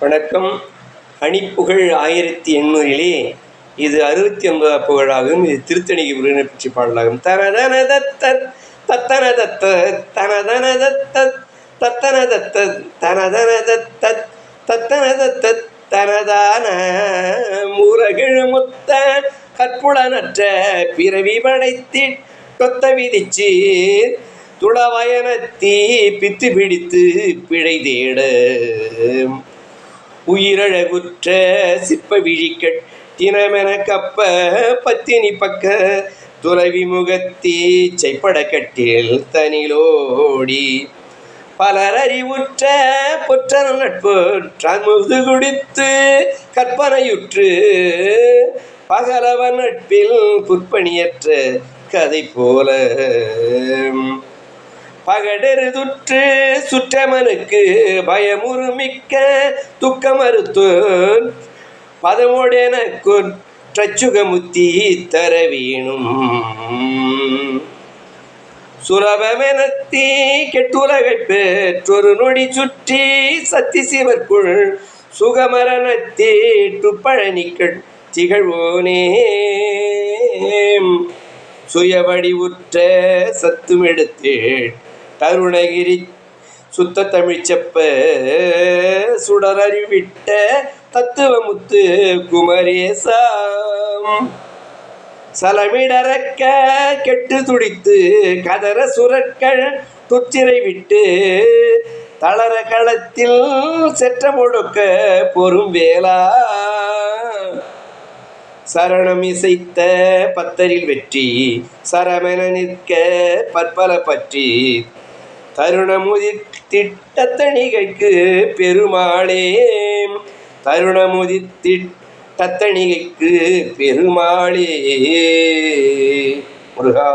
வணக்கம். அணிப்புகழ் 1800 இது 69வது புகழாகும். இது திருத்தணிக்கு முருகனை பற்றி பாடலாகும். தனதனதத்த தத்தனதத்த தனதனதத்த தத்தனதத்த தனதனதத்த தத்தனதத்த தனதான மூரகிழ் முத்த கற்புலனற்ற பிறவி படைத்தி கொத்த விதிச்சு துளவயனத்தீ பித்து பிடித்து பிழை தேட உயிரழகுற்ற சிற்ப விழிக்கள் தினமென கப்ப பத்தினி பக்க துறவி முகத்தீ செய்ப்பட கட்டில் தனிலோடி பலர் அறிவுற்ற பொற்ற நட்பு முது குடித்து கற்பனையுற்று பகலவன் நட்பில் புற்பணியற்ற கதை போல பகடெருதுற்று சுற்றமனுக்கு பயமுறுமிக்க துக்கமறுத்தோன் பதமோடெனக்கு ட்சுகமுத்தி தர வேணும் சுலபமெனத்தீ கெட்டுலகை பெற்றொரு நொடி சுற்றி சத்தி சிவர்க்குள் சுகமரணத்தே துப்பழனிக்கள் திகழ்வோனே சுயவடிவுற்ற சத்துமெடுத்து தருணகிரி சுத்த தமிழ்ச்செப்ப சுடரறிவிட்ட தத்துவமுத்து குமரேசம் சலமிடறக்க கெட்டு துடித்து கதற சுரக்கள் துச்சிறை விட்டு தளர களத்தில் செற்ற முழுக்க பொறும் வேளா சரணம் இசைத்த பத்தரில் வெற்றி சரமென நிற்க பற்பல பற்றி தருணமுதித்தணிகைக்கு பெருமாளே தருணமுதித்தணிகைக்கு பெருமாளே முருகா.